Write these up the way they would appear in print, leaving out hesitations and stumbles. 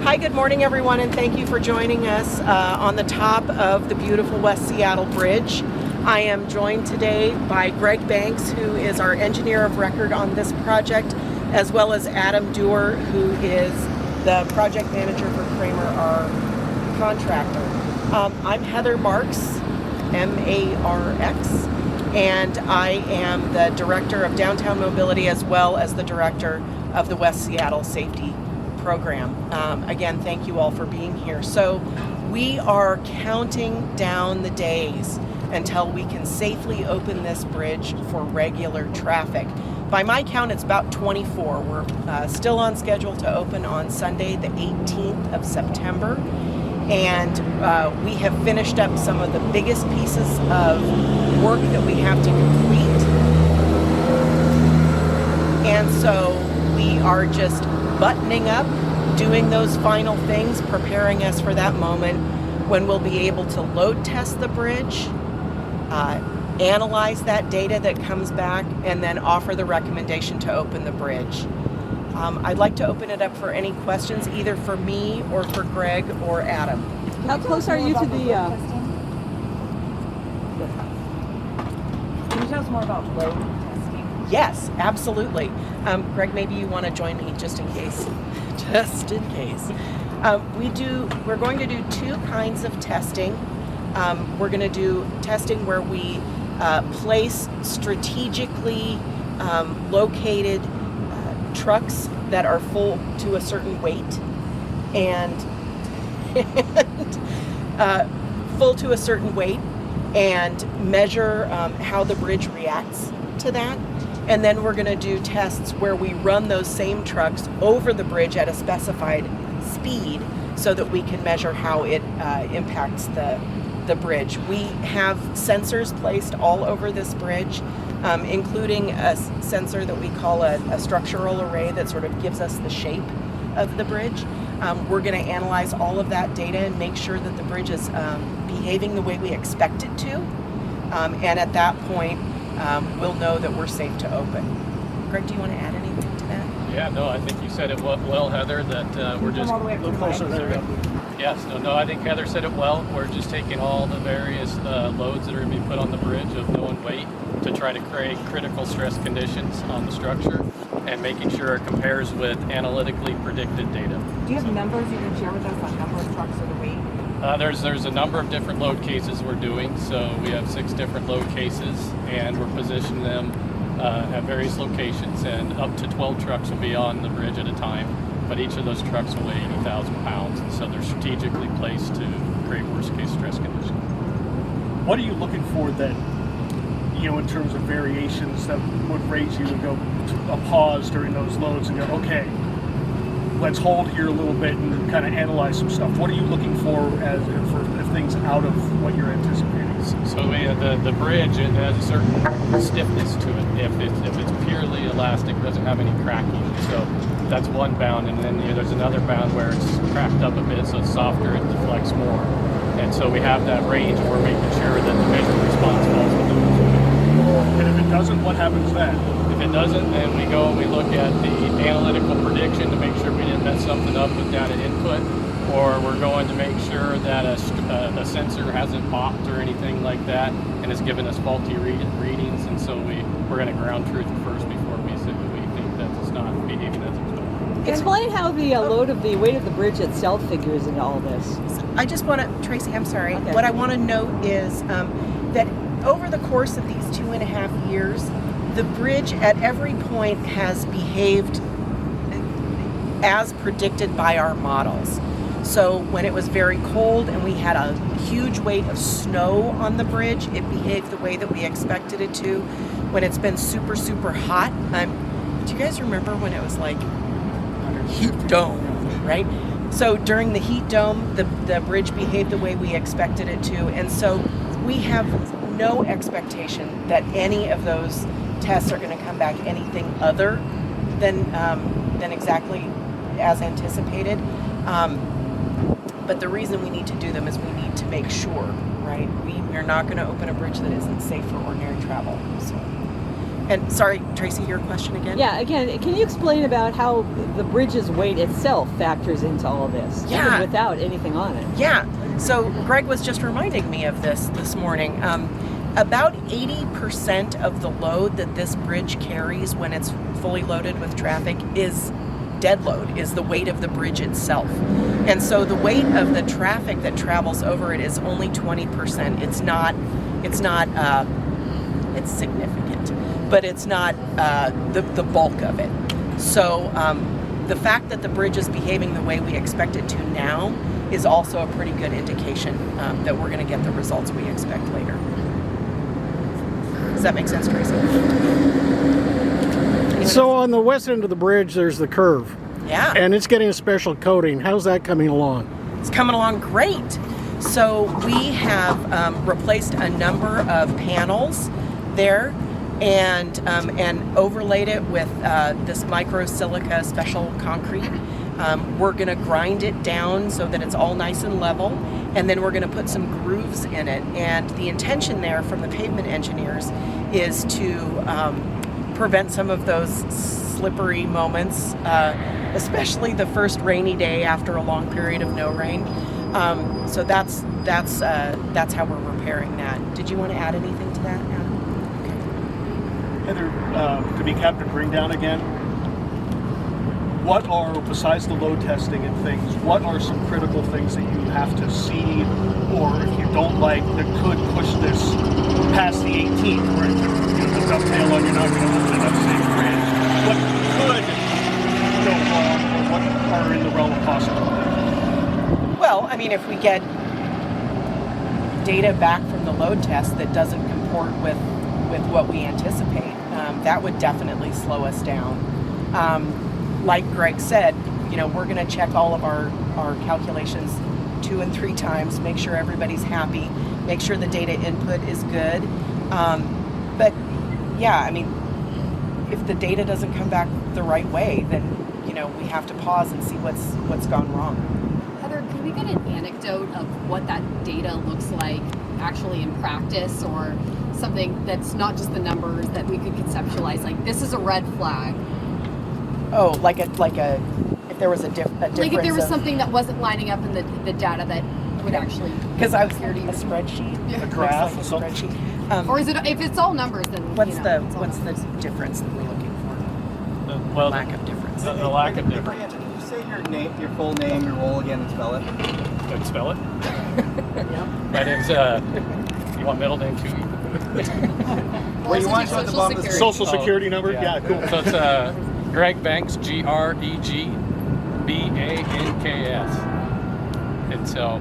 Hi, good morning, everyone, and thank you for joining us on the top of the beautiful West Seattle Bridge. I am joined today by Greg Banks, who is our engineer of record on this project, as well as Adam Dewar, who is the project manager for Kramer, our contractor. I'm Heather Marks, M-A-R-X, and I am the director of downtown mobility as well as the director of the West Seattle Safety Program. Again, thank you all for being here. So we are counting down the days until we can safely open this bridge for regular traffic. By my count, it's about 24. We're still on schedule to open on Sunday, the 18th of September. And we have finished up some of the biggest pieces of work that we have to complete. And so we are just buttoning up, doing those final things, preparing us for that moment when we'll be able to load test the bridge, analyze that data that comes back, and then offer the recommendation to open the bridge. I'd like to open it up for any questions, either for me or for Greg or Adam. How close are you to the... Can you tell us more about load testing? Yes, absolutely. Greg, maybe you want to join me just in case. Just in case. We're going to do two kinds of testing. We're going to do testing where we place strategically located trucks that are full to a certain weight and full to a certain weight and measure how the bridge reacts to that. And then we're going to do tests where we run those same trucks over the bridge at a specified speed so that we can measure how it impacts the bridge. We have sensors placed all over this bridge, including a sensor that we call a structural array that sort of gives us the shape of the bridge. We're going to analyze all of that data and make sure that the bridge is behaving the way we expect it to. And at that point, we'll know that we're safe to open. Greg, do you want to add anything to that? Yeah, no, I think you said it well, Heather, that we're just... All the way up to the closer mic. there. Yes, no, I think Heather said it well. We're just taking all the various loads that are going to be put on the bridge of known weight to try to create critical stress conditions on the structure and making sure it compares with analytically predicted data. Do you have numbers you can share with us on number of trucks or the weight? There's a number of different load cases we're doing. So we have 6 different load cases, and we're positioning them at various locations, and up to 12 trucks will be on the bridge at a time. But each of those trucks will weigh 80,000 pounds, and so they're strategically placed to create worst-case stress conditions. What are you looking for that, in terms of variations that would raise you to go to a pause during those loads and go, okay, let's hold here a little bit and kind of analyze some stuff? What are you looking for if things out of what you're anticipating? So the bridge, it has a certain stiffness to it. If it's purely elastic, it doesn't have any cracking. So that's one bound, and then there's another bound where it's cracked up a bit, so it's softer, it deflects more. And so we have that range, and we're making sure that the measured response falls within those. And if it doesn't, what happens then? If it doesn't, then we go and we look at the analytical prediction to make sure we didn't mess something up with data input, or we're going to make sure that a sensor hasn't popped or anything like that and has given us faulty readings, and so we're going to ground truth it first before we say that we think that it's not behaving as expected. Explain how the weight of the bridge itself figures into all this. I just want to, Tracy, I'm sorry. Okay. What I want to note is that over the course of these 2.5 years, the bridge at every point has behaved as predicted by our models. So when it was very cold and we had a huge weight of snow on the bridge, it behaved the way that we expected it to. When it's been super, super hot, do you guys remember when it was like heat dome, right? So during the heat dome, the bridge behaved the way we expected it to. And so we have no expectation that any of those tests are going to come back anything other than exactly as anticipated. But the reason we need to do them is we need to make sure, right? We're not going to open a bridge that isn't safe for ordinary travel. So, And sorry, Tracy, your question again? Yeah, again, can you explain about how the bridge's weight itself factors into all this, Yeah. even without anything on it? Yeah. So Greg was just reminding me of this morning. About 80% of the load that this bridge carries when it's fully loaded with traffic is dead load, is the weight of the bridge itself. And so the weight of the traffic that travels over it is only 20%. It's significant, but it's not the bulk of it. So the fact that the bridge is behaving the way we expect it to now is also a pretty good indication that we're going to get the results we expect later. Does that make sense, Tracy? So on the west end of the bridge, there's the curve. Yeah. And it's getting a special coating. How's that coming along? It's coming along great. So we have replaced a number of panels there and overlaid it with this microsilica special concrete. We're going to grind it down so that it's all nice and level, and then we're going to put some grooves in it. And the intention there from the pavement engineers is to prevent some of those slippery moments, especially the first rainy day after a long period of no rain. So that's how we're repairing that. Did you want to add anything to that, Adam? Heather, to be Captain Bringdown again, what are, besides the load testing and things, what are some critical things that you have to see, or if you don't like, that could push this past the 18th, where it's the dovetail on, you're not going to open it up safe bridge? What could go wrong, or what are in the realm of possibility? Well, I mean, if we get data back from the load test that doesn't comport with what we anticipate, that would definitely slow us down. Like Greg said, we're going to check all of our calculations 2 and 3 times, make sure everybody's happy, make sure the data input is good. But yeah, I mean, if the data doesn't come back the right way, then we have to pause and see what's gone wrong. Heather, could we get an anecdote of what that data looks like actually in practice, or something that's not just the numbers that we could conceptualize? Like, this is a red flag. Oh, like a if there was a difference. Like if there was something that wasn't lining up in the data that would actually. Because I was thinking a spreadsheet, A graph, like a something. spreadsheet. Or is it, if it's all numbers, then What's it's all the numbers. difference that we're looking for? Well, Lack of difference. the lack of difference. Can you say your full name, your role again, and spell it? Can I spell it? Yeah. My name's, you want middle name too? Well, you want to show at the bottom of the screen. Social security number? Yeah, cool. So it's Greg Banks, GregBanks. And so,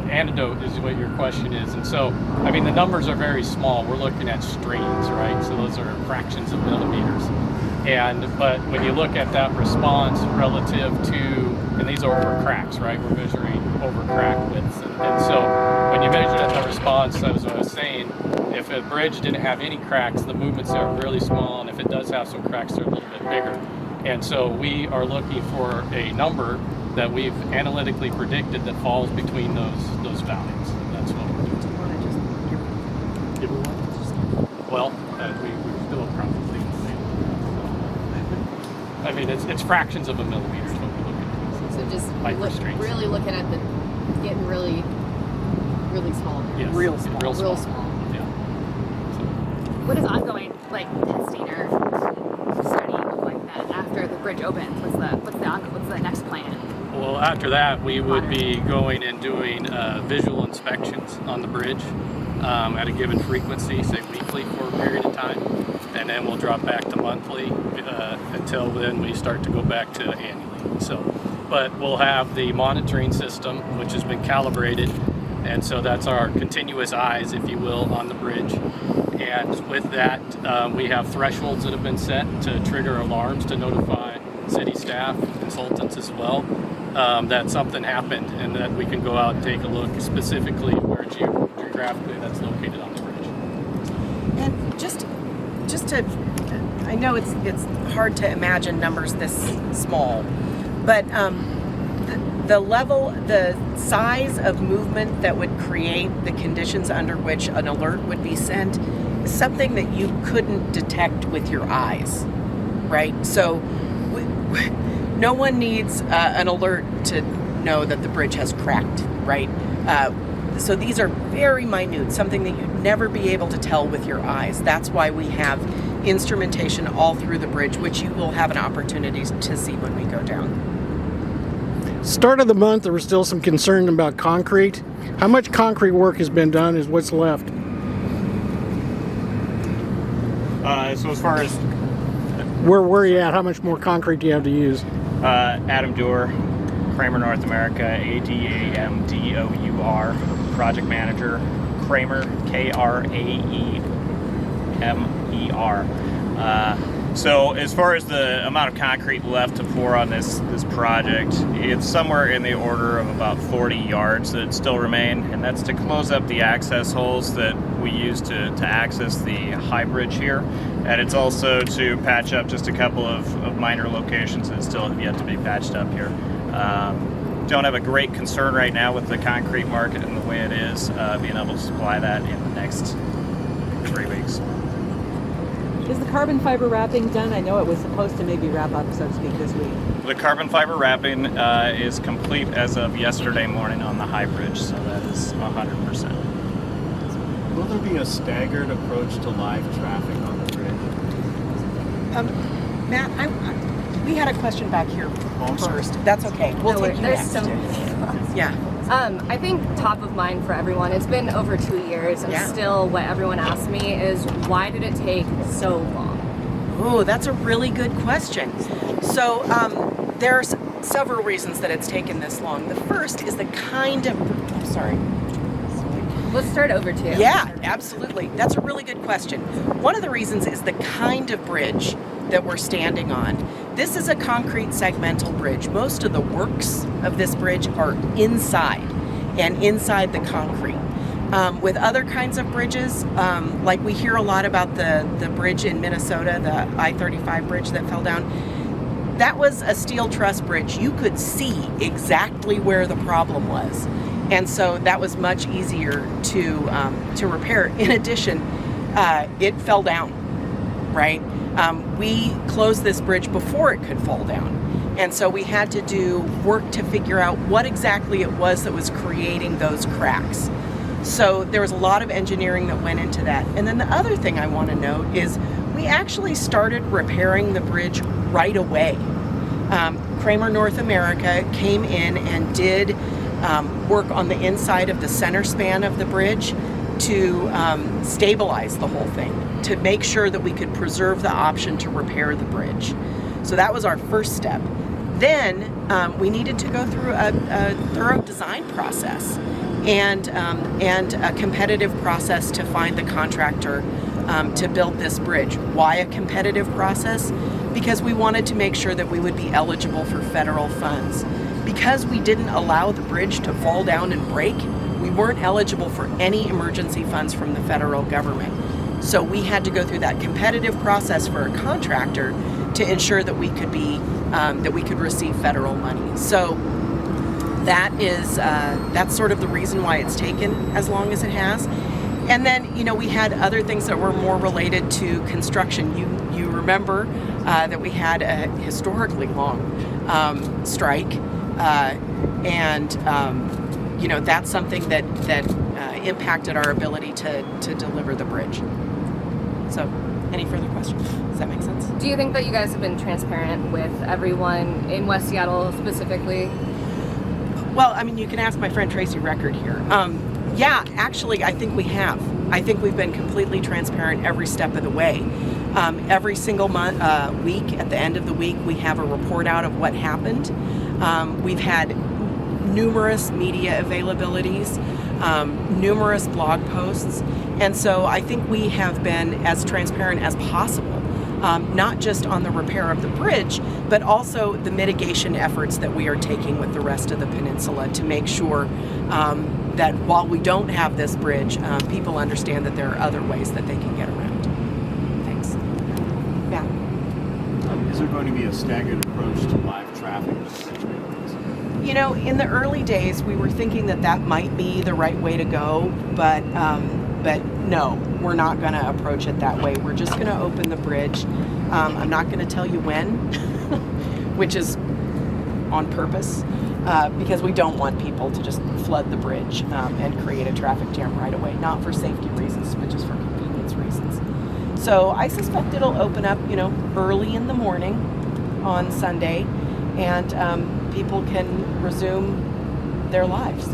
antidote is what your question is. And so, I mean, the numbers are very small. We're looking at strains, right? So those are fractions of millimeters. But when you look at that response relative to, and these are over cracks, right? We're measuring over crack widths. And so when you measure that response, as I was saying, if a bridge didn't have any cracks, the movements are really small. And if it does have some cracks, they're a little bit bigger. And so we are looking for a number that we've analytically predicted that falls between those values. And that's what we're doing. Do you want to just give me one? Well, we still probably. I mean, it's fractions of a millimeter is what we're looking at. So just Microstrains. really looking at getting really, really small. Yes. Real small. Real small. Real small. Yeah. So, What is ongoing, like testing or study like that after the bridge opens? What's the next plan? well, after that, we would be going and doing visual inspections on the bridge at a given frequency, say weekly for a period of time, and then we'll drop back to monthly until then we start to go back to annually. So, but we'll have the monitoring system, which has been calibrated, and so that's our continuous eyes, if you will, on the bridge. And with that, we have thresholds that have been set to trigger alarms to notify city staff, consultants as well, that something happened, and that we can go out and take a look specifically where geographically that's located on the bridge. And just to, I know it's hard to imagine numbers this small, but the size of movement that would create the conditions under which an alert would be sent something that you couldn't detect with your eyes, right? So no one needs an alert to know that the bridge has cracked, right? So these are very minute, something that you'd never be able to tell with your eyes. That's why we have instrumentation all through the bridge, which you will have an opportunity to see when we go down. Start of the month, there was still some concern about concrete. How much concrete work has been done? Is what's left? So as far as Where are you at? How much more concrete do you have to use? Adam Doer, Kramer North America, ADAMDOUR, project manager, Kramer, KRAEMER. So as far as the amount of concrete left to pour on this project, it's somewhere in the order of about 40 yards that still remain, and that's to close up the access holes that we use to access the high bridge here, and it's also to patch up just a couple of minor locations that still have yet to be patched up here. Don't have a great concern right now with the concrete market and the way it is, being able to supply that in the next 3 weeks. Is the carbon fiber wrapping done? I know it was supposed to maybe wrap up, so to speak, this week. The carbon fiber wrapping is complete as of yesterday morning on the high bridge, so that is 100%. Will there be a staggered approach to live traffic on the bridge? Matt, we had a question back here first. That's okay. We'll take you There's next. so many. Yeah. I think top of mind for everyone, it's been over 2 years, and Yeah. still what everyone asks me is, why did it take so long? Oh, that's a really good question. So there's several reasons that it's taken this long. The first is the kind of, I'm sorry. Let's start over too. Yeah, absolutely. That's a really good question. One of the reasons is the kind of bridge that we're standing on. This is a concrete segmental bridge. Most of the works of this bridge are inside and inside the concrete. With other kinds of bridges, like we hear a lot about the bridge in Minnesota, the I-35 bridge that fell down. That was a steel truss bridge. You could see exactly where the problem was. And so that was much easier to repair. In addition, it fell down, right? We closed this bridge before it could fall down. And so we had to do work to figure out what exactly it was that was creating those cracks. So there was a lot of engineering that went into that. And then the other thing I want to note is we actually started repairing the bridge right away. Kramer North America came in and did work on the inside of the center span of the bridge to stabilize the whole thing, to make sure that we could preserve the option to repair the bridge. So that was our first step. Then we needed to go through a thorough design process and a competitive process to find the contractor to build this bridge. Why a competitive process? Because we wanted to make sure that we would be eligible for federal funds. Because we didn't allow the bridge to fall down and break, we weren't eligible for any emergency funds from the federal government. So we had to go through that competitive process for a contractor to ensure that we could be that we could receive federal money. So that's sort of the reason why it's taken as long as it has. And then, we had other things that were more related to construction. You remember that we had a historically long strike, and that's something that impacted our ability to deliver the bridge. So, any further questions? Does that make sense? Do you think that you guys have been transparent with everyone in West Seattle specifically? Well, you can ask my friend Tracy Record here. Yeah, actually, I think we have. I think we've been completely transparent every step of the way. Every single week, at the end of the week, we have a report out of what happened. We've had numerous media availabilities, numerous blog posts, and so I think we have been as transparent as possible, not just on the repair of the bridge, but also the mitigation efforts that we are taking with the rest of the peninsula to make sure that while we don't have this bridge, people understand that there are other ways that they can get around. Thanks. Yeah. Is there going to be a staggered approach to live traffic? In the early days, we were thinking that might be the right way to go, but But no, we're not going to approach it that way. We're just going to open the bridge. I'm not going to tell you when, which is on purpose, because we don't want people to just flood the bridge and create a traffic jam right away. Not for safety reasons, but just for convenience reasons. So I suspect it'll open up, early in the morning on Sunday, and people can resume their lives.